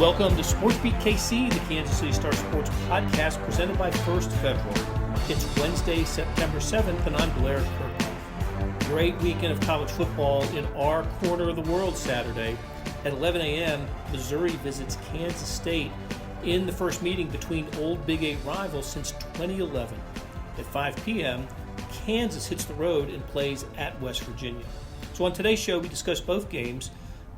Welcome to SportsBeat KC, the Kansas City Star Sports podcast presented by First Federal. It's Wednesday, September 7th, and I'm Blair Kirkhoff. Great weekend of college football in our corner of the world Saturday. At 11 a.m., Missouri visits Kansas State in the first meeting between old Big 8 rivals since 2011. At 5 p.m., Kansas hits the road and plays at West Virginia. So on today's show, we discuss both games.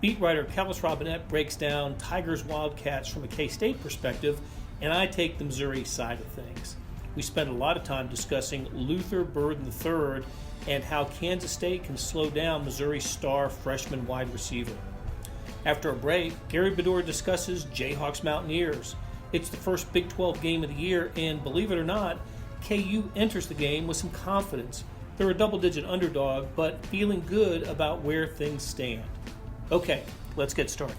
Beat writer Kellis Robinett breaks down Tigers Wildcats from a K-State perspective, and I take the Missouri side of things. We spend a lot of time discussing Luther Bird III and how Kansas State can slow down Missouri's star freshman wide receiver. After a break, Gary Bedore discusses Jayhawks Mountaineers. It's the first Big 12 game of the year, and believe it or not, KU enters the game with some confidence. They're a double-digit underdog, but feeling good about where things stand. Okay, let's get started.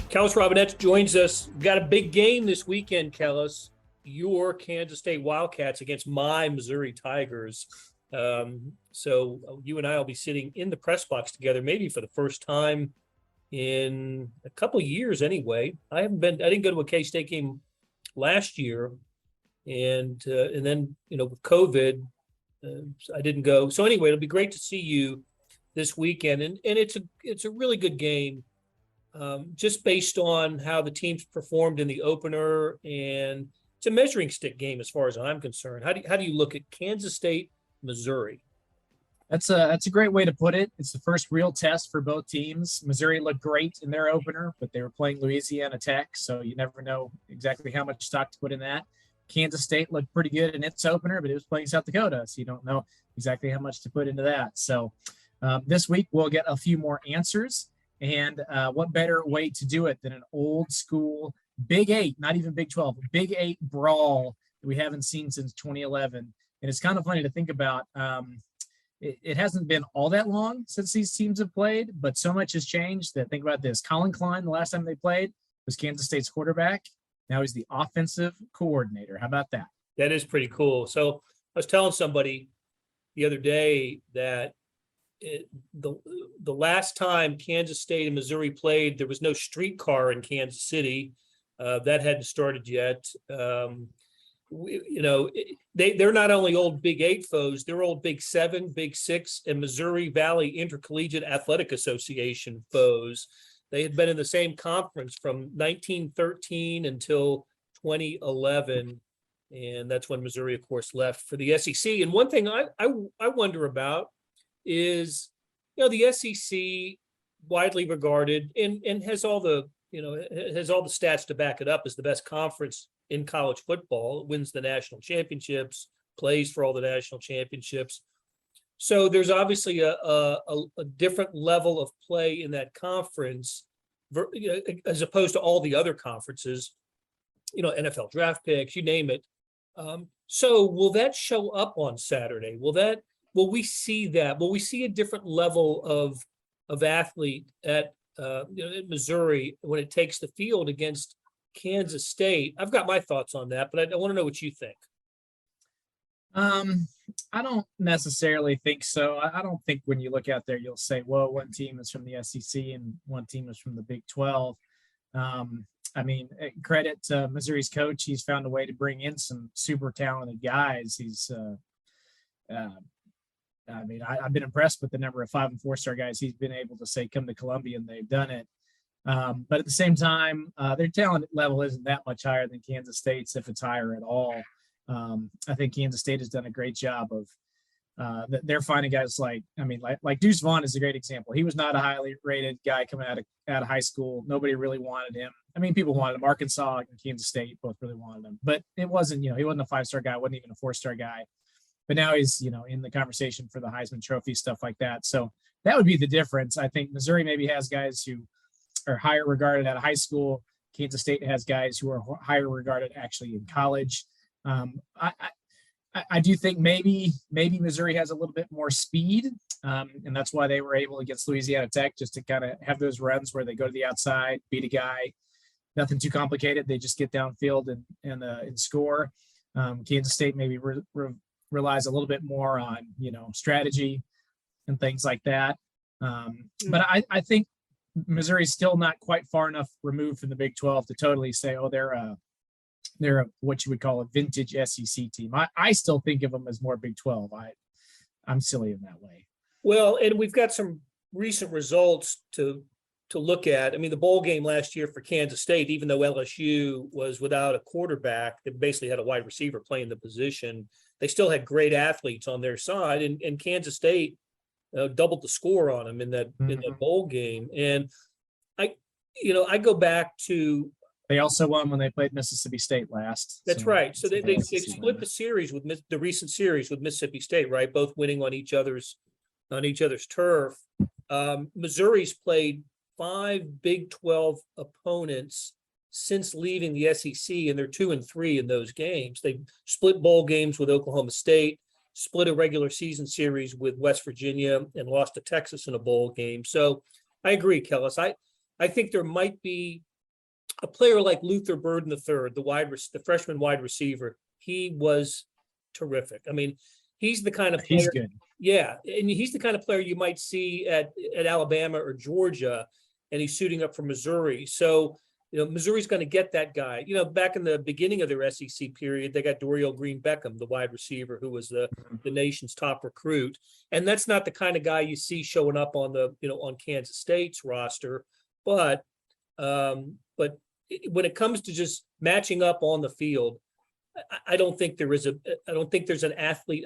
Kellis Robinett joins us. We've got a big game this weekend, Kellis. Your Kansas State Wildcats against my Missouri Tigers. So you and I will be sitting in the press box together, maybe for the first time in a couple of years anyway. I didn't go to a K-State game last year, and then, with COVID, I didn't go. So anyway, it'll be great to see you this weekend, and it's a really good game, just based on how the teams performed in the opener, and it's a measuring stick game as far as I'm concerned. How do you look at Kansas State, Missouri? That's a great way to put it. It's the first real test for both teams. Missouri looked great in their opener, but they were playing Louisiana Tech, so you never know exactly how much stock to put in that. Kansas State looked pretty good in its opener, but it was playing South Dakota, so you don't know exactly how much to put into that. So this week we'll get a few more answers, and what better way to do it than an old school Big 8, not even Big 12, Big 8 brawl that we haven't seen since 2011. And it's kind of funny to think about. It hasn't been all that long since these teams have played, but so much has changed that think about this. Colin Klein, the last time they played, was Kansas State's quarterback. Now he's the offensive coordinator. How about that? That is pretty cool. So I was telling somebody the other day that the last time Kansas State and Missouri played, there was no streetcar in Kansas City. That hadn't started yet. They're not only old Big 8 foes, they're old Big 7, Big 6, and Missouri Valley Intercollegiate Athletic Association foes. They had been in the same conference from 1913 until 2011, and that's when Missouri, of course, left for the SEC. And one thing I wonder about is, the SEC, widely regarded and has all the stats to back it up, as the best conference in college football. It wins the national championships, plays for all the national championships. So there's obviously a different level of play in that conference, as opposed to all the other conferences, NFL draft picks, you name it. So will that show up on Saturday? Will we see that? Will we see a different level of athlete at Missouri when it takes the field against Kansas State? I've got my thoughts on that, but I want to know what you think. I don't necessarily think so. I don't think when you look out there, you'll say, well, one team is from the SEC and one team is from the Big 12. Credit to Missouri's coach. He's found a way to bring in some super talented guys. I've been impressed with the number of 5- and 4-star guys he's been able to say come to Columbia, and they've done it. But at the same time, their talent level isn't that much higher than Kansas State's, if it's higher at all. I think Kansas State has done a great job of they're finding guys like Deuce Vaughn is a great example. He was not a highly rated guy coming out of high school. Nobody really wanted him. People wanted him. Arkansas and Kansas State both really wanted him, but it wasn't, he wasn't a 5-star guy, wasn't even a 4-star guy. But now he's, in the conversation for the Heisman Trophy, stuff like that. So that would be the difference. I think Missouri maybe has guys who are higher regarded out of high school. Kansas State has guys who are higher regarded actually in college. I do think maybe Missouri has a little bit more speed, and that's why they were able against Louisiana Tech just to kind of have those runs where they go to the outside, beat a guy, nothing too complicated. They just get downfield and score. Kansas State maybe relies a little bit more on strategy and things like that. But I think Missouri's still not quite far enough removed from the Big 12 to totally say, oh, they're a what you would call a vintage SEC team. I still think of them as more Big 12. I'm silly in that way. Well, and we've got some recent results to look at. I mean, the bowl game last year for Kansas State, even though LSU was without a quarterback, they basically had a wide receiver playing the position. They still had great athletes on their side, and Kansas State doubled the score on them in that bowl game. And I go back to. They also won when they played Mississippi State last. That's right. So they split the series with the recent series with Mississippi State, right? Both winning on each other's turf. Missouri's played 5 Big 12 opponents since leaving the SEC, and they're 2-3 in those games. They split bowl games with Oklahoma State, split a regular season series with West Virginia, and lost to Texas in a bowl game. So I agree, Kellis. I think there might be a player like Luther Burden III, the freshman wide receiver. He was terrific. I mean, he's the kind of player. He's good. Yeah, and he's the kind of player you might see at Alabama or Georgia, and he's suiting up for Missouri. So, Missouri's going to get that guy. Back in the beginning of their SEC period, they got Dorial Green-Beckham, the wide receiver, who was the nation's top recruit. And that's not the kind of guy you see showing up on on Kansas State's roster. But when it comes to just matching up on the field, I don't think there's a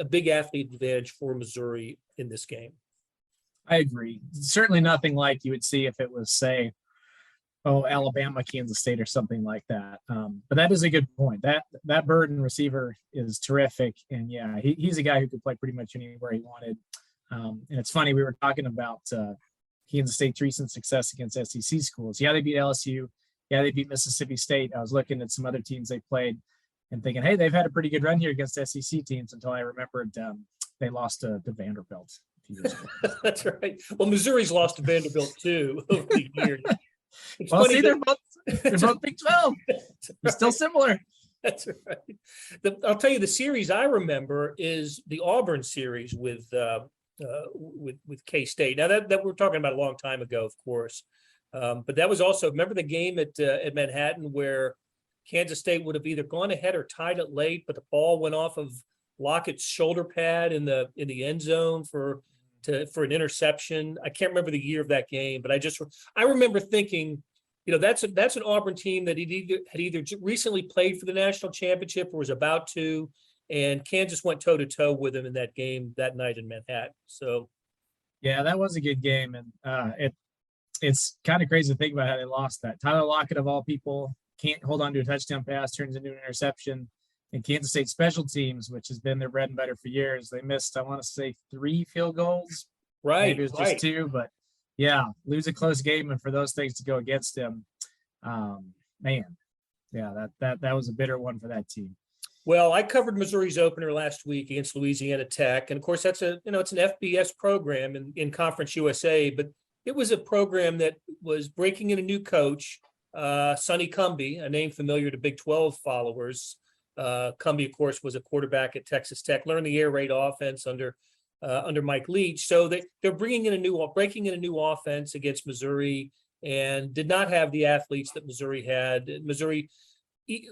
big athlete advantage for Missouri in this game. I agree. Certainly nothing like you would see if it was, say, Alabama, Kansas State, or something like that. But that is a good point. That Burden receiver is terrific, and yeah, he's a guy who could play pretty much anywhere he wanted. And it's funny, we were talking about Kansas State's recent success against SEC schools. Yeah, they beat LSU. Yeah, they beat Mississippi State. I was looking at some other teams they played and thinking, hey, they've had a pretty good run here against SEC teams, until I remembered they lost to Vanderbilt a few years ago. That's right. Well, Missouri's lost to Vanderbilt too over the years. Well, see, they're both Big 12. They're still similar. That's right. I'll tell you, the series I remember is the Auburn series with K-State. Now that we're talking about a long time ago, of course, but that was also, remember the game at Manhattan where Kansas State would have either gone ahead or tied it late, but the ball went off of Lockett's shoulder pad in the end zone for an interception. I can't remember the year of that game, but I remember thinking, that's an Auburn team that had either recently played for the national championship or was about to, and Kansas went toe to toe with them in that game that night in Manhattan. So, yeah, that was a good game, and it's kind of crazy to think about how they lost that. Tyler Lockett, of all people, can't hold on to a touchdown pass, turns into an interception. And Kansas State special teams, which has been their bread and butter for years, they missed, I want to say, 3 field goals. Right. Maybe it was just 2, but yeah, lose a close game, and for those things to go against them, man, yeah, that was a bitter one for that team. Well, I covered Missouri's opener last week against Louisiana Tech, and of course that's it's an FBS program in Conference USA, but it was a program that was breaking in a new coach, Sonny Cumbie, a name familiar to Big 12 followers. Cumbie, of course, was a quarterback at Texas Tech, learned the air raid offense under Mike Leach. So they're breaking in a new offense against Missouri, and did not have the athletes that Missouri had. Missouri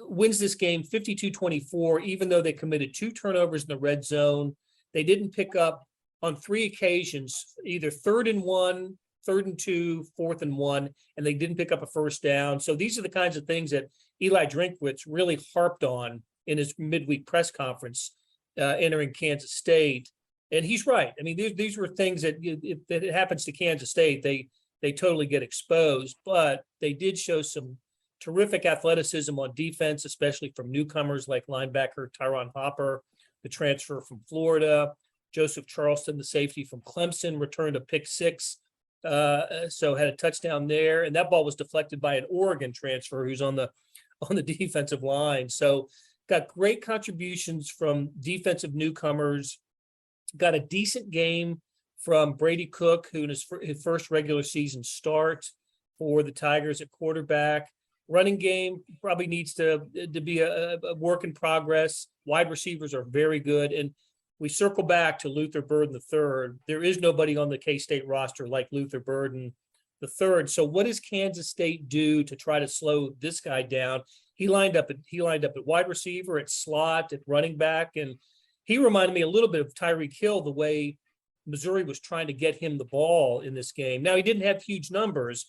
wins this game 52-24, even though they committed 2 turnovers in the red zone. They didn't pick up on 3 occasions, either 3rd and 1, 3rd and 2, 4th and 1, and they didn't pick up a first down. So these are the kinds of things that Eli Drinkwitz really harped on in his midweek press conference entering Kansas State. And he's right. I mean, these were things that if it happens to Kansas State, they totally get exposed, but they did show some terrific athleticism on defense, especially from newcomers like linebacker Tyron Hopper, the transfer from Florida, Joseph Charleston, the safety from Clemson, returned a pick 6. So had a touchdown there, and that ball was deflected by an Oregon transfer who's on the defensive line. So got great contributions from defensive newcomers, got a decent game from Brady Cook, who in his first regular season start for the Tigers at quarterback. Running game probably needs to be a work in progress. Wide receivers are very good. And we circle back to Luther Burden III. There is nobody on the K-State roster like Luther Burden the third. So what does Kansas State do to try to slow this guy down? He lined up at wide receiver, at slot, at running back, and he reminded me a little bit of Tyreek Hill, the way Missouri was trying to get him the ball in this game. Now, he didn't have huge numbers,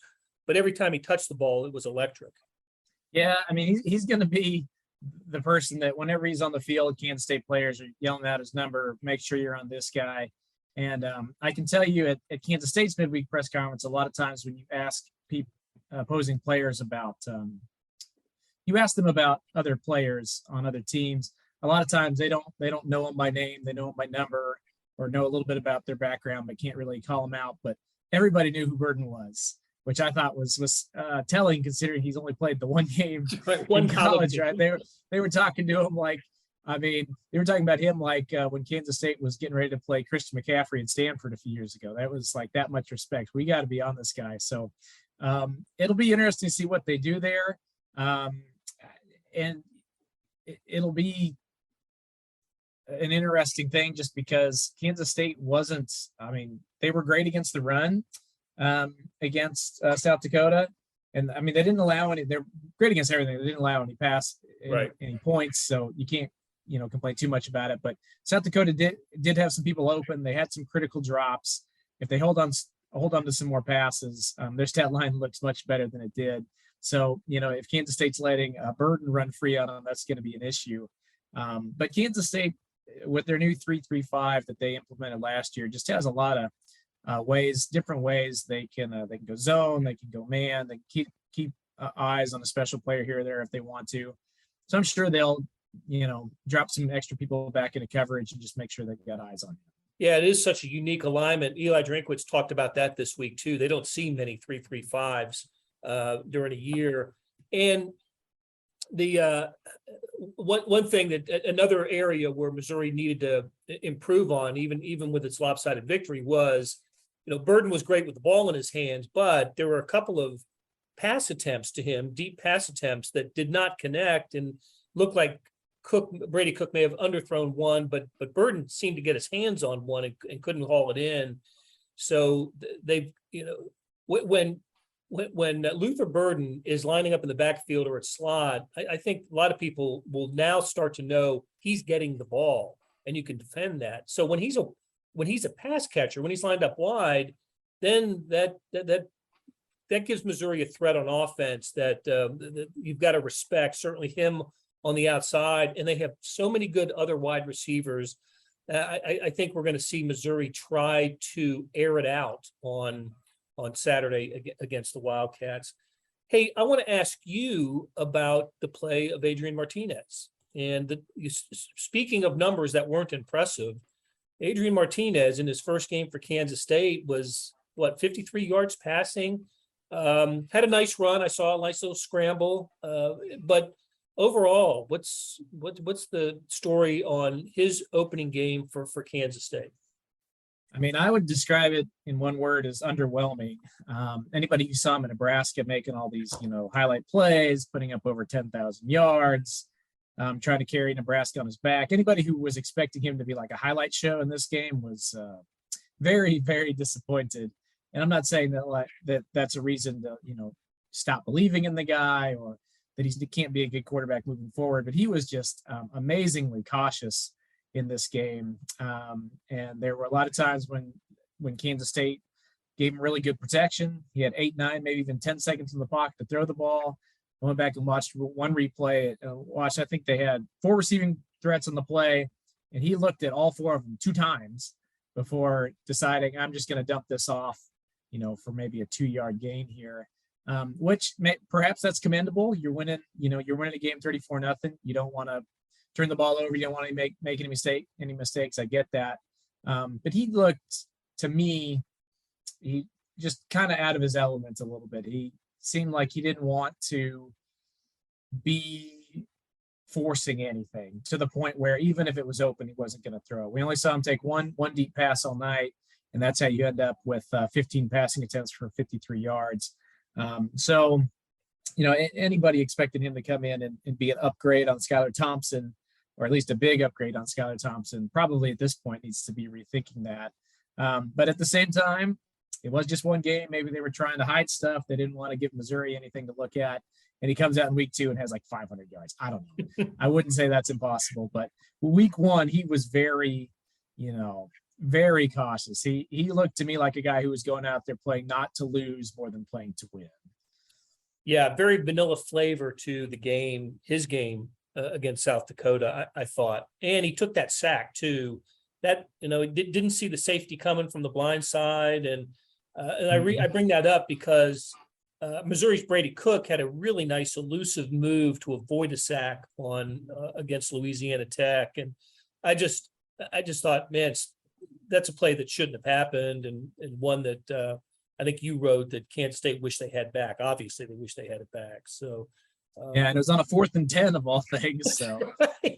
but every time he touched the ball, it was electric. Yeah, I mean, he's going to be the person that whenever he's on the field, Kansas State players are yelling out his number, make sure you're on this guy. And I can tell you at Kansas State's midweek press conference, a lot of times when you ask opposing players about you ask them about other players on other teams, a lot of times they don't know them by name, they know them by number, or know a little bit about their background, but can't really call them out. But everybody knew who Burden was, which I thought was telling, considering he's only played the one game in college, right? They were talking to him like, I mean, they were talking about him like when Kansas State was getting ready to play Christian McCaffrey in Stanford a few years ago. That was like that much respect. We got to be on this guy. So it'll be interesting to see what they do there. And it'll be an interesting thing just because Kansas State wasn't, I mean, they were great against the run against South Dakota. And I mean, they didn't allow they're great against everything. They didn't allow any pass, any points. So you can't, complain too much about it. But South Dakota did have some people open. They had some critical drops. If they hold on to some more passes, their stat line looks much better than it did. So, if Kansas State's letting Burden run free on them, that's going to be an issue. But Kansas State, with their new 3-3-5 that they implemented last year, just has a lot of different ways they can go zone, they can go man, they can keep eyes on a special player here or there if they want to. So I'm sure they'll, drop some extra people back into coverage and just make sure they've got eyes on him. Yeah, it is such a unique alignment. Eli Drinkwitz talked about that this week too. They don't see many 3-3-5s during a year. And the one thing that another area where Missouri needed to improve on, even with its lopsided victory, was, Burden was great with the ball in his hands, but there were a couple of pass attempts to him, deep pass attempts that did not connect and looked like Brady Cook may have underthrown one, but Burden seemed to get his hands on one and couldn't haul it in. So they've, when Luther Burden is lining up in the backfield or at slot, I think a lot of people will now start to know he's getting the ball and you can defend that. So when he's a pass catcher, when he's lined up wide, then that gives Missouri a threat on offense that you've got to respect. Certainly him on the outside, and they have so many good other wide receivers. I think we're going to see Missouri try to air it out on Saturday against the Wildcats. Hey, I want to ask you about the play of Adrian Martinez. And speaking of numbers that weren't impressive, Adrian Martinez in his first game for Kansas State was 53 yards passing. Had a nice run. I saw a nice little scramble, but overall, what's the story on his opening game for Kansas State? I mean, I would describe it in one word as underwhelming. Anybody who saw him in Nebraska making all these, highlight plays, putting up over 10,000 yards, trying to carry Nebraska on his back. Anybody who was expecting him to be like a highlight show in this game was very, very disappointed. And I'm not saying that's a reason to, stop believing in the guy or that he can't be a good quarterback moving forward, but he was just amazingly cautious in this game. And there were a lot of times when Kansas State gave him really good protection. He had 8, 9, maybe even 10 seconds in the pocket to throw the ball. I went back and watched one replay. I think they had 4 receiving threats on the play, and he looked at all 4 of them 2 times before deciding, I'm just going to dump this off, for maybe a 2-yard gain here. Perhaps that's commendable. You're winning a game 34-0. You don't want to turn the ball over. You don't want to make any mistakes. I get that. But he looked, to me, he just kind of out of his element a little bit. He seemed like he didn't want to be forcing anything to the point where even if it was open, he wasn't going to throw. We only saw him take one deep pass all night, and that's how you end up with 15 passing attempts for 53 yards. So, anybody expecting him to come in and be an upgrade on Skylar Thompson, or at least a big upgrade on Skylar Thompson, probably at this point needs to be rethinking that. But at the same time, it was just one game. Maybe they were trying to hide stuff. They didn't want to give Missouri anything to look at. And he comes out in week 2 and has like 500 yards. I don't know. I wouldn't say that's impossible, but week 1, he was very, very cautious. He looked to me like a guy who was going out there playing not to lose more than playing to win. Yeah, very vanilla flavor to the game, his game against South Dakota, I thought. And he took that sack too. That, he didn't see the safety coming from the blind side. And I bring that up because Missouri's Brady Cook had a really nice elusive move to avoid a sack on against Louisiana Tech. And I just thought, man, that's a play that shouldn't have happened. And one that I think you wrote that Kansas State wished they had back. Obviously, they wish they had it back. So, yeah, and it was on a 4th and 10 of all things. So, I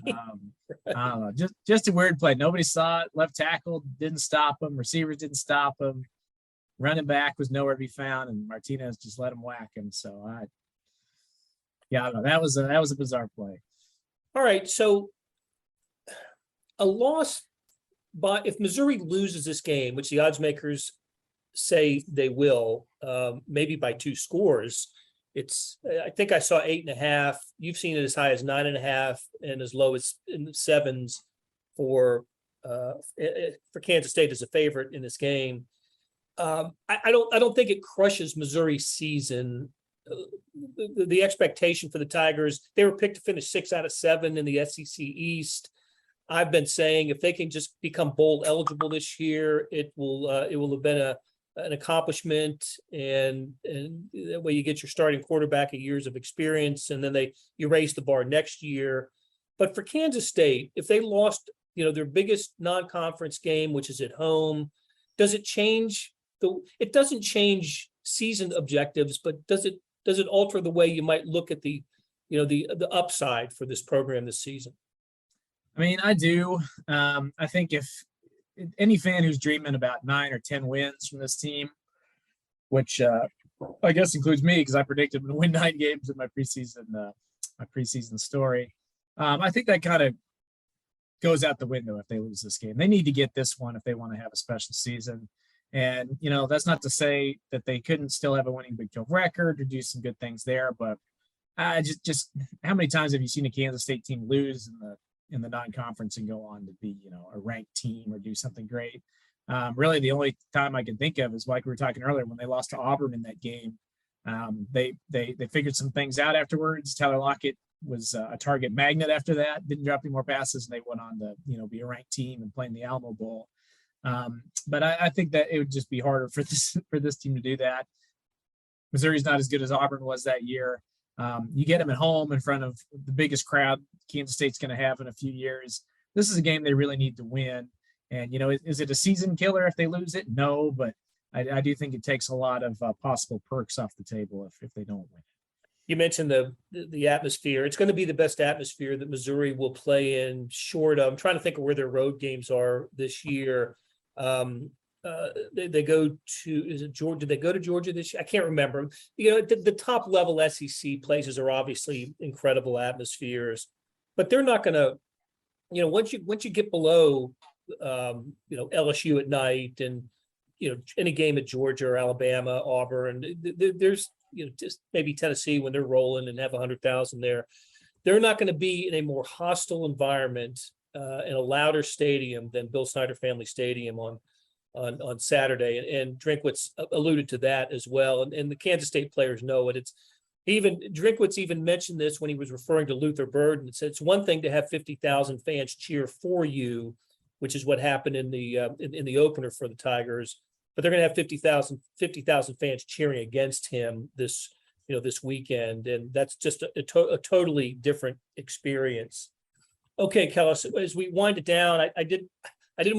don't know, just a weird play. Nobody saw it. Left tackle didn't stop him. Receivers didn't stop him. Running back was nowhere to be found, and Martinez just let him whack him. So, I don't know. That was a bizarre play. All right, so a loss, but if Missouri loses this game, which the odds makers say they will, maybe by 2 scores. I think I saw 8.5. You've seen it as high as 9.5 and as low as in the 7s for Kansas State as a favorite in this game. I don't think it crushes Missouri's season. The expectation for the Tigers, they were picked to finish 6 out of 7 in the SEC East. I've been saying if they can just become bowl eligible this year, it will have been an accomplishment, and that way you get your starting quarterback a years of experience, and then you raise the bar next year. But for Kansas State, if they lost, their biggest non-conference game, which is at home, does it change it doesn't change season objectives, but does it alter the way you might look at the upside for this program this season? I mean, I do. I think if any fan who's dreaming about 9 or 10 wins from this team, which I guess includes me because I predicted them to win 9 games in my preseason story, I think that kind of goes out the window if they lose this game. They need to get this one if they want to have a special season. And, that's not to say that they couldn't still have a winning Big 12 record or do some good things there, but just how many times have you seen a Kansas State team lose in the non-conference and go on to be, a ranked team or do something great? Really, the only time I can think of is like we were talking earlier when they lost to Auburn in that game. They figured some things out afterwards. Tyler Lockett was a target magnet after that. Didn't drop any more passes, and they went on to be a ranked team and play in the Alamo Bowl. But I think that it would just be harder for this team to do that. Missouri's not as good as Auburn was that year. You get them at home in front of the biggest crowd Kansas State's going to have in a few years. This is a game they really need to win. And, is it a season killer if they lose it? No, but I do think it takes a lot of possible perks off the table if they don't win. You mentioned the atmosphere. It's going to be the best atmosphere that Missouri will play in short of. I'm trying to think of where their road games are this year. They go to, is it Georgia? Did they go to Georgia this year? I can't remember. The top level SEC places are obviously incredible atmospheres, but they're not going to, once you get below, LSU at night and, any game at Georgia or Alabama, Auburn, there's, just maybe Tennessee when they're rolling and have 100,000 there. They're not going to be in a more hostile environment in a louder stadium than Bill Snyder Family Stadium on Saturday, and Drinkwitz alluded to that as well. And the Kansas State players know it. Drinkwitz even mentioned this when he was referring to Luther Burden. It said it's one thing to have 50,000 fans cheer for you, which is what happened in the opener for the Tigers. But they're going to have 50,000 fans cheering against him this weekend, and that's just a totally different experience. Okay, Kellis, as we wind it down, I didn't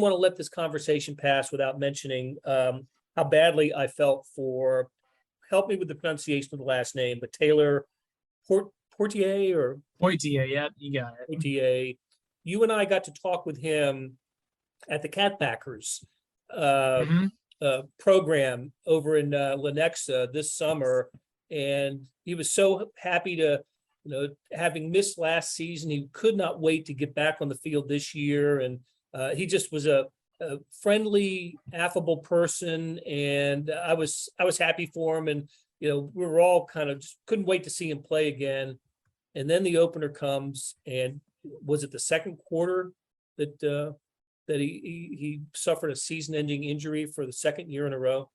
want to let this conversation pass without mentioning how badly I felt for, help me with the pronunciation of the last name, but Taylor Poitier, yeah, you got it. Poitier. You and I got to talk with him at the Catbackers program over in Lenexa this summer, and he was so happy to, having missed last season, he could not wait to get back on the field this year, and he just was a a friendly, affable person, and I was happy for him. And we were all kind of just couldn't wait to see him play again. And then the opener comes, and was it the second quarter that he suffered a season-ending injury for the second year in a row?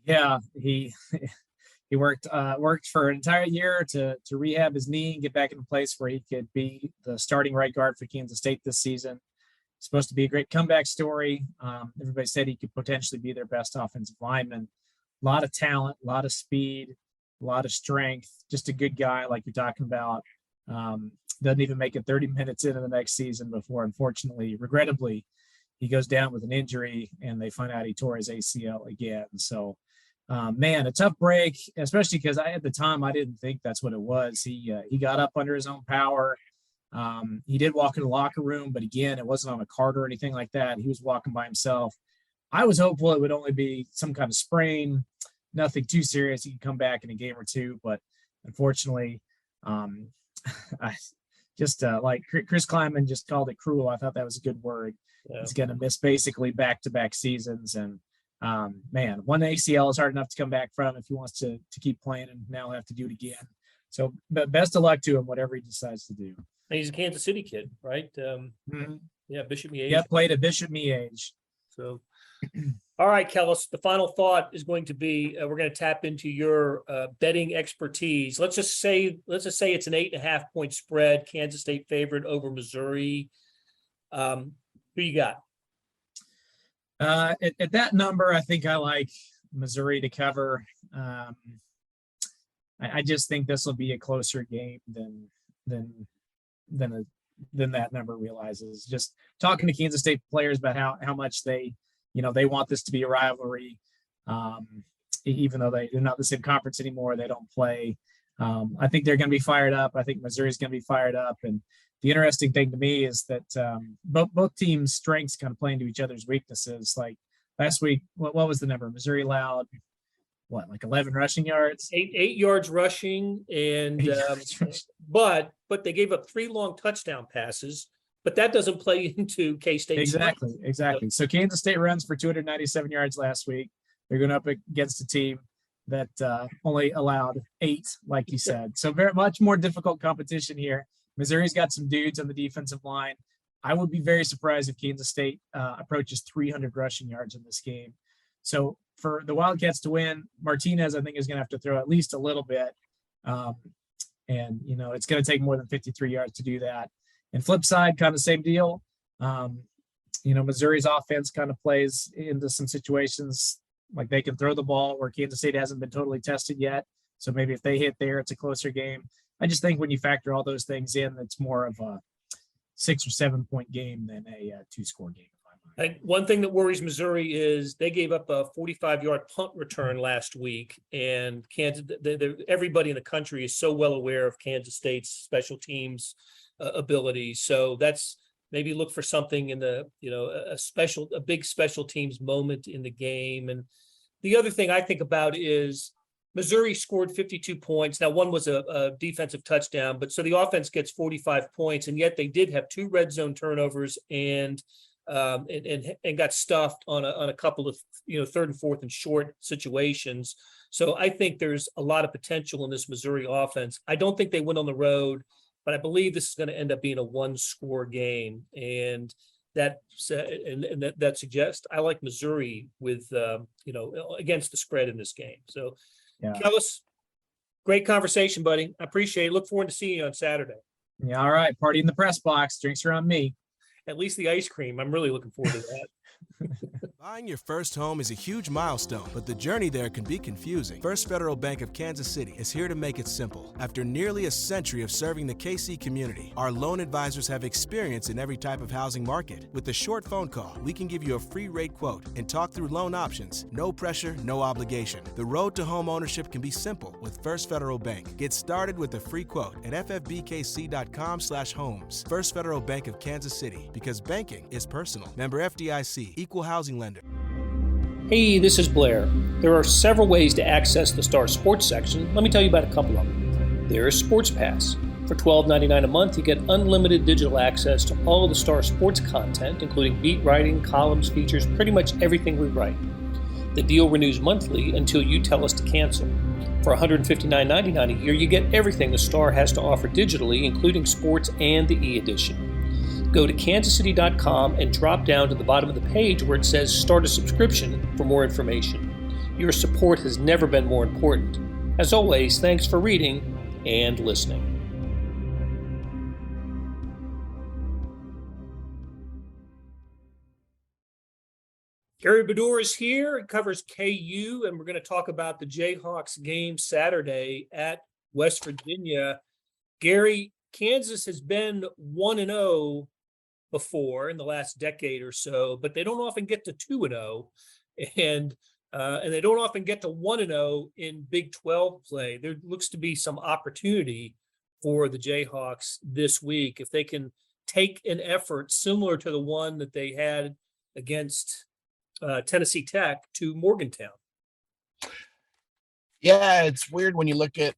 Yeah, he worked for an entire year to rehab his knee and get back in a place where he could be the starting right guard for Kansas State this season. Supposed to be a great comeback story. Everybody said he could potentially be their best offensive lineman. A lot of talent, a lot of speed, a lot of strength. Just a good guy, like you're talking about. Doesn't even make it 30 minutes into the next season before, unfortunately, regrettably, he goes down with an injury, and they find out he tore his ACL again. So, man, a tough break, especially because at the time I didn't think that's what it was. He got up under his own power. He did walk in the locker room, but again, it wasn't on a cart or anything like that. He was walking by himself. I was hopeful it would only be some kind of sprain, nothing too serious. He could come back in a game or two, but unfortunately, I just like Chris Kleiman just called it cruel. I thought that was a good word. Yeah. He's going to miss basically back-to-back seasons. And man, one ACL is hard enough to come back from if he wants to keep playing, and now he'll have to do it again. So but best of luck to him, whatever he decides to do. And he's a Kansas City kid, right? Yeah, Bishop Miege. Yeah, played at Bishop Miege. So, all right, Kellis, the final thought is going to be, we're going to tap into your betting expertise. Let's just say it's an 8.5-point spread, Kansas State favorite over Missouri. Who you got? At that number, I think I like Missouri to cover. I just think this will be a closer game than that number realizes. Just talking to Kansas State players about how much they want this to be a rivalry, even though they're not the same conference anymore. They don't play. I think they're going to be fired up. I think Missouri's going to be fired up. And the interesting thing to me is that both teams' strengths kind of play into each other's weaknesses. Like last week, what was the number? Missouri allowed like 11 rushing yards? 8 yards rushing, and but they gave up 3 long touchdown passes. But that doesn't play into K-State. Exactly. So Kansas State runs for 297 yards last week. They're going up against a team that only allowed 8, like you said. So very much more difficult competition here. Missouri's got some dudes on the defensive line. I would be very surprised if Kansas State approaches 300 rushing yards in this game. So for the Wildcats to win, Martinez, I think, is going to have to throw at least a little bit. And, it's going to take more than 53 yards to do that. And flip side, kind of same deal. Missouri's offense kind of plays into some situations like they can throw the ball where Kansas State hasn't been totally tested yet. So maybe if they hit there, it's a closer game. I just think when you factor all those things in, it's more of a 6 or 7 point game than a 2-score game. I think one thing that worries Missouri is they gave up a 45-yard punt return last week, and everybody in the country is so well aware of Kansas State's special teams ability. So that's maybe look for something in the, a big special teams moment in the game. And the other thing I think about is Missouri scored 52 points. Now, one was a defensive touchdown, but so the offense gets 45 points, and yet they did have 2 red zone turnovers and got stuffed on a couple of, 3rd and 4th and short situations. So I think there's a lot of potential in this Missouri offense. I don't think they win on the road, but I believe this is going to end up being a 1-score game. And that suggests I like Missouri with, against the spread in this game. So, yeah. Kellis, great conversation, buddy. I appreciate it. Look forward to seeing you on Saturday. Yeah. All right. Party in the press box. Drinks are on me. At least the ice cream. I'm really looking forward to that. Buying your first home is a huge milestone, but the journey there can be confusing. First Federal Bank of Kansas City is here to make it simple. After nearly a century of serving the KC community, our loan advisors have experience in every type of housing market. With a short phone call, we can give you a free rate quote and talk through loan options. No pressure, no obligation. The road to home ownership can be simple with First Federal Bank. Get started with a free quote at ffbkc.com/homes. First Federal Bank of Kansas City, because banking is personal. Member FDIC, Equal Housing Lender. Hey, this is Blair. There are several ways to access the Star Sports section. Let me tell you about a couple of them. There is Sports Pass. For $12.99 a month, you get unlimited digital access to all of the Star sports content, including beat writing, columns, features, pretty much everything we write. The deal renews monthly until you tell us to cancel. For $159.99 a year, you get everything the Star has to offer digitally, including sports and the e-edition. Go to kansascity.com and drop down to the bottom of the page where it says Start a Subscription for more information. Your support has never been more important. As always, thanks for reading and listening. Gary Bedore is here. It covers KU, and we're going to talk about the Jayhawks game Saturday at West Virginia. Gary, Kansas has been 1-0 before in the last decade or so, but they don't often get to 2-0, and they don't often get to 1-0 in Big 12 play. There looks to be some opportunity for the Jayhawks this week if they can take an effort similar to the one that they had against Tennessee Tech to Morgantown. Yeah, it's weird when you look at,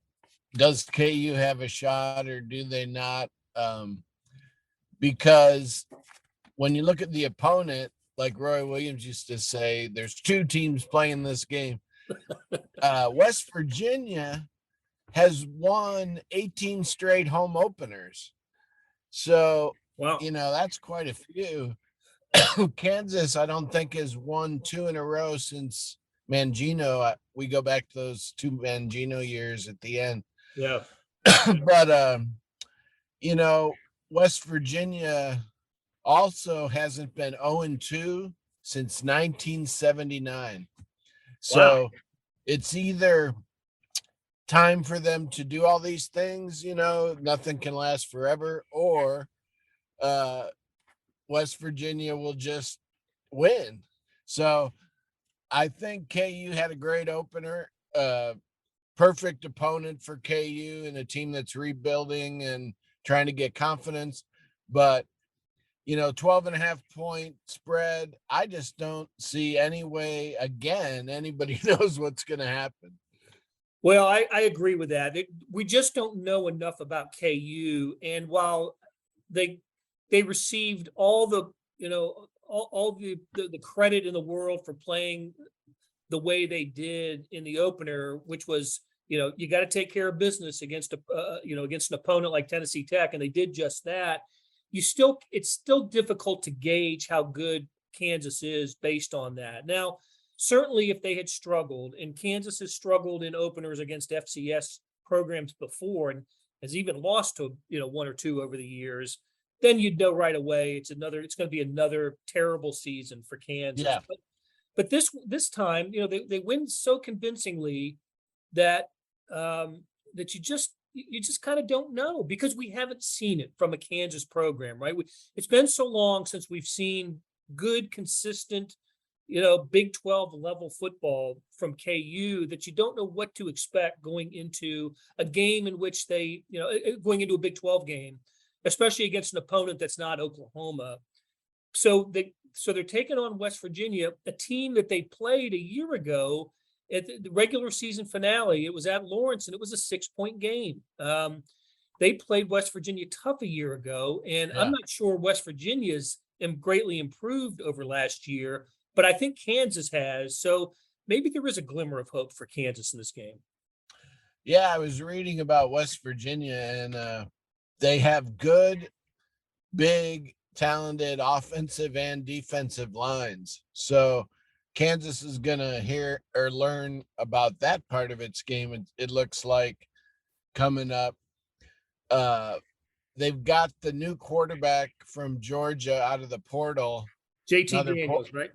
does KU have a shot or do they not? Because when you look at the opponent, like Roy Williams used to say, there's two teams playing this game. West Virginia has won 18 straight home openers. So, wow, that's quite a few. Kansas, I don't think, has won 2 in a row since Mangino. We go back to those 2 Mangino years at the end. Yeah. But, West Virginia also hasn't been 0-2 since 1979. So it's either time for them to do all these things, nothing can last forever, or West Virginia will just win. So I think KU had a great opener, perfect opponent for KU and a team that's rebuilding and trying to get confidence. But, 12.5-point spread, I just don't see any way, again, anybody knows what's going to happen. Well, I agree with that. We just don't know enough about KU. And while they received all the, all the credit in the world for playing the way they did in the opener, which was, you got to take care of business against against an opponent like Tennessee Tech, and they did just that. It's still difficult to gauge how good Kansas is based on that. Now, certainly if they had struggled, and Kansas has struggled in openers against FCS programs before and has even lost to, 1 or 2 over the years, then you'd know right away it's going to be another terrible season for Kansas. Yeah. But this time, they win so convincingly that that you just kind of don't know, because we haven't seen it from a Kansas program, right? It's been so long since we've seen good, consistent, Big 12 level football from KU that you don't know what to expect going into a game in which going into a Big 12 game, especially against an opponent that's not Oklahoma. So they're taking on West Virginia, a team that they played a year ago at the regular season finale. It was at Lawrence, and it was a 6-point game. They played West Virginia tough a year ago, and I'm not sure West Virginia's greatly improved over last year, but I think Kansas has. So maybe there is a glimmer of hope for Kansas in this game. Yeah, I was reading about West Virginia, and they have good, big, talented offensive and defensive lines. So Kansas is going to hear or learn about that part of its game. It looks like coming up. They've got the new quarterback from Georgia out of the portal. JT Daniels, right?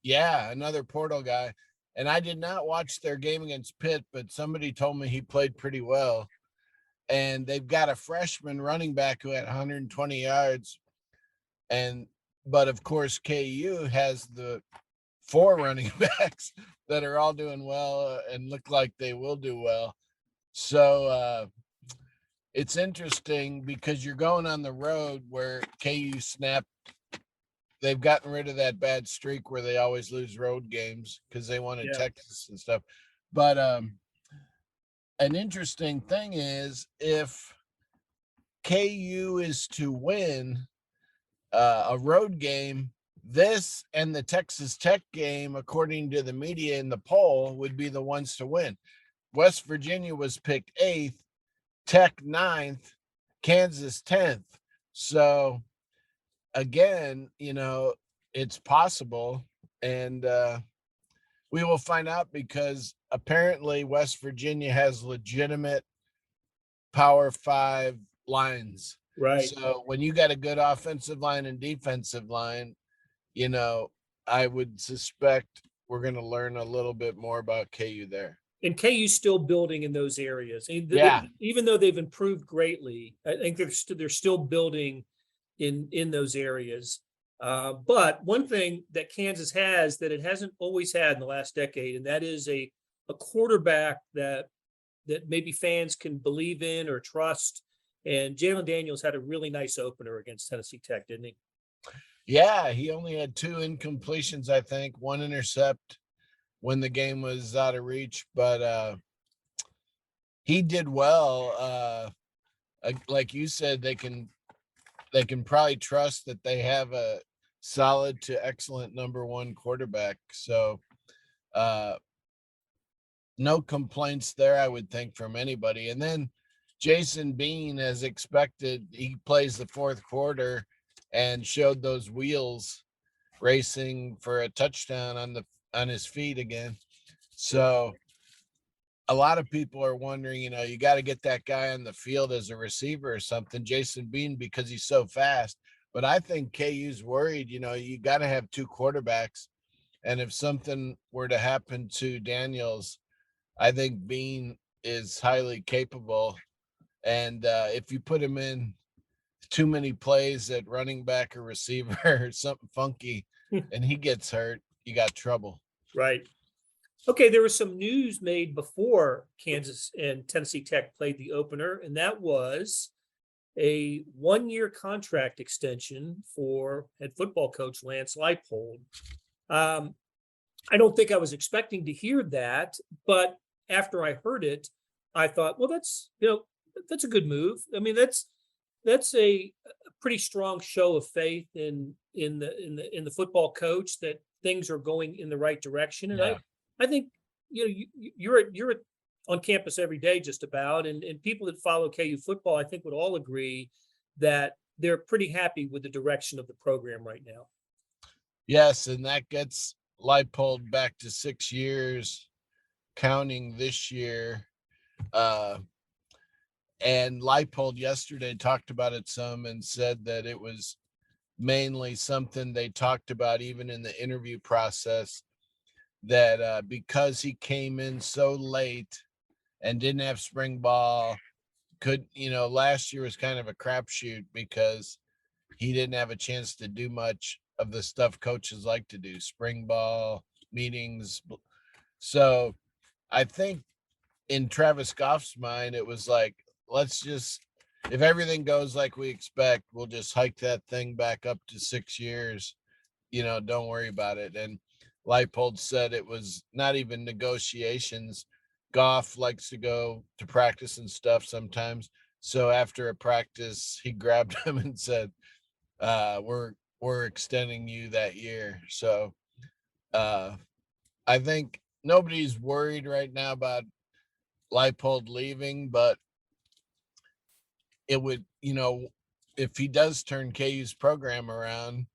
Yeah, another portal guy. And I did not watch their game against Pitt, but somebody told me he played pretty well. And they've got a freshman running back who had 120 yards. But of course, KU has the 4 running backs that are all doing well and look like they will do well. So it's interesting because you're going on the road where KU snapped. They've gotten rid of that bad streak where they always lose road games because they wanted Texas and stuff. But an interesting thing is if KU is to win a road game, this and the Texas Tech game, according to the media in the poll, would be the ones to win. West Virginia was picked 8th, Tech 9th, Kansas 10th. So again, it's possible, and we will find out, because apparently West Virginia has legitimate Power 5 lines. Right. So when you got a good offensive line and defensive line, I would suspect we're going to learn a little bit more about KU there. And KU's still building in those areas. Yeah. Even though they've improved greatly, I think they're still building in those areas. But one thing that Kansas has that it hasn't always had in the last decade, and that is a quarterback that maybe fans can believe in or trust. And Jalen Daniels had a really nice opener against Tennessee Tech, didn't he? Yeah, he only had 2 incompletions, I think, 1 intercept when the game was out of reach, but he did well. Like you said, they can probably trust that they have a solid to excellent number 1 quarterback. So no complaints there, I would think, from anybody. And then Jason Bean, as expected, he plays the 4th quarter and showed those wheels racing for a touchdown on his feet again. So a lot of people are wondering, you got to get that guy on the field as a receiver or something, Jason Bean, because he's so fast. But I think KU's worried, you got to have 2 quarterbacks. And if something were to happen to Daniels, I think Bean is highly capable. And if you put him in too many plays at running back or receiver or something funky and he gets hurt, you got trouble. Right. Okay, there was some news made before Kansas and Tennessee Tech played the opener, and that was a 1-year contract extension for head football coach Lance Leipold. I don't think I was expecting to hear that, but after I heard it, I thought, well, that's a good move. I mean, that's a pretty strong show of faith in the football coach that things are going in the right direction. And Yeah. I think you're on campus every day just about, and people that follow KU football, I think, would all agree that they're pretty happy with the direction of the program right now. Yes, and that gets Leipold back to 6 years, counting this year. And Leipold yesterday talked about it some and said that it was mainly something they talked about even in the interview process, that because he came in so late and didn't have spring ball, last year was kind of a crapshoot because he didn't have a chance to do much of the stuff coaches like to do, spring ball, meetings. So I think in Travis Goff's mind, it was like, let's just, if everything goes like we expect, we'll just hike that thing back up to 6 years, don't worry about it. And Leipold said it was not even negotiations. Goff likes to go to practice and stuff sometimes. So after a practice, he grabbed him and said, we're extending you that year. So I think nobody's worried right now about Leipold leaving, but it would, if he does turn KU's program around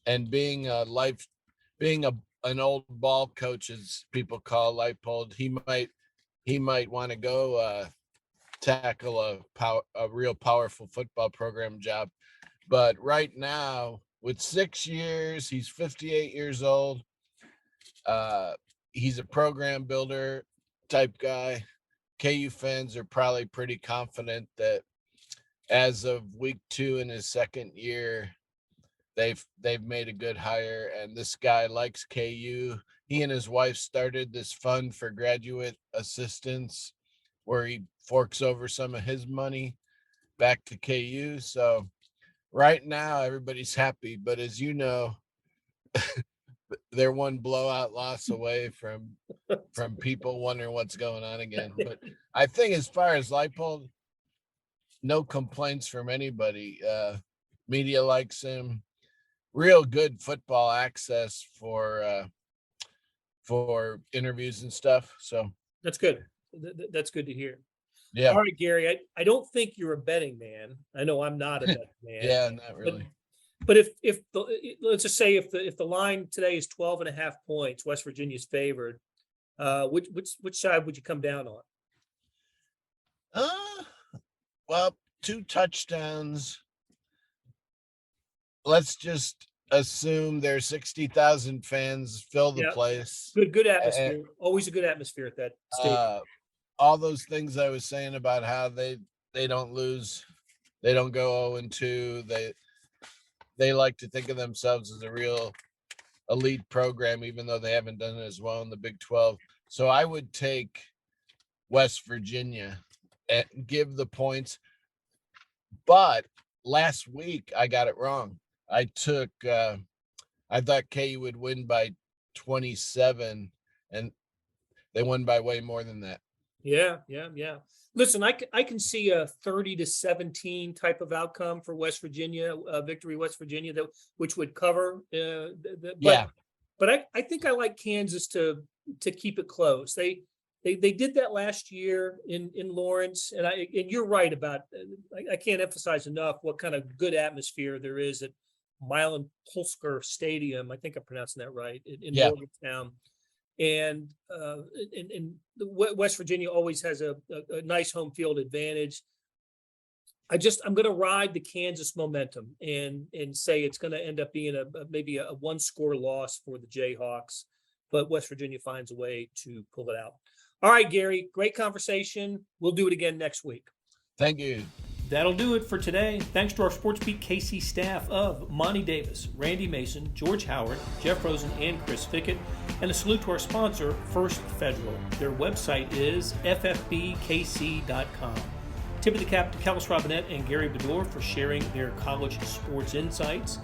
and being an old ball coach, as people call Leipold, he might want to go tackle a real powerful football program job. But right now, with 6 years, he's 58 years old. He's a program builder type guy. KU fans are probably pretty confident that as of week 2 in his second year, they've made a good hire, and this guy likes KU. He and his wife started this fund for graduate assistants where he forks over some of his money back to KU. So right now everybody's happy, but as you know, they're one blowout loss away from people wondering what's going on again. But I think as far as Leipold, no complaints from anybody. Media likes him. Real good football access for interviews and stuff. So That's good. That's good to hear. yeah. All right, Gary, I don't think you're a betting man. I know I'm not a betting man. Yeah, not really. But if let's just say if the line today is 12.5 points, West Virginia's favored, which side would you come down on? Well, 2 touchdowns. Let's just assume there's 60,000 fans fill the place. Good atmosphere. Always a good atmosphere at that stadium. All those things I was saying about how they don't lose, they don't go 0-2. They like to think of themselves as a real elite program, even though they haven't done it as well in the Big 12. So I would take West Virginia and give the points. But last week I got it wrong. I thought KU would win by 27, and they won by way more than that. Yeah. Listen, I can see a 30-17 type of outcome for West Virginia, victory West Virginia, which would cover. But I think I like Kansas to keep it close. They did that last year in Lawrence, and you're right about. I can't emphasize enough what kind of good atmosphere there is at Milan Polsker Stadium. I think I'm pronouncing that right in Morgantown. And West Virginia always has a nice home field advantage. I'm going to ride the Kansas momentum and say it's going to end up being maybe a 1-score loss for the Jayhawks, but West Virginia finds a way to pull it out. All right, Gary, great conversation. We'll do it again next week. Thank you. That'll do it for today. Thanks to our SportsBeat KC staff of Monty Davis, Randy Mason, George Howard, Jeff Rosen, and Chris Fickett. And a salute to our sponsor, First Federal. Their website is ffbkc.com. Tip of the cap to Kellis Robinett and Gary Bedore for sharing their college sports insights.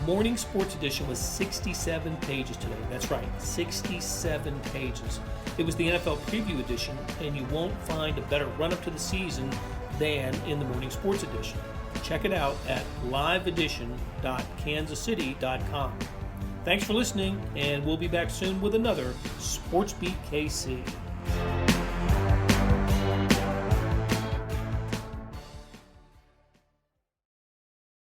Morning Sports Edition was 67 pages today. That's right, 67 pages. It was the NFL Preview Edition, and you won't find a better run-up to the season than in the Morning Sports Edition. Check it out at liveedition.kansascity.com. Thanks for listening, and we'll be back soon with another SportsBeat KC.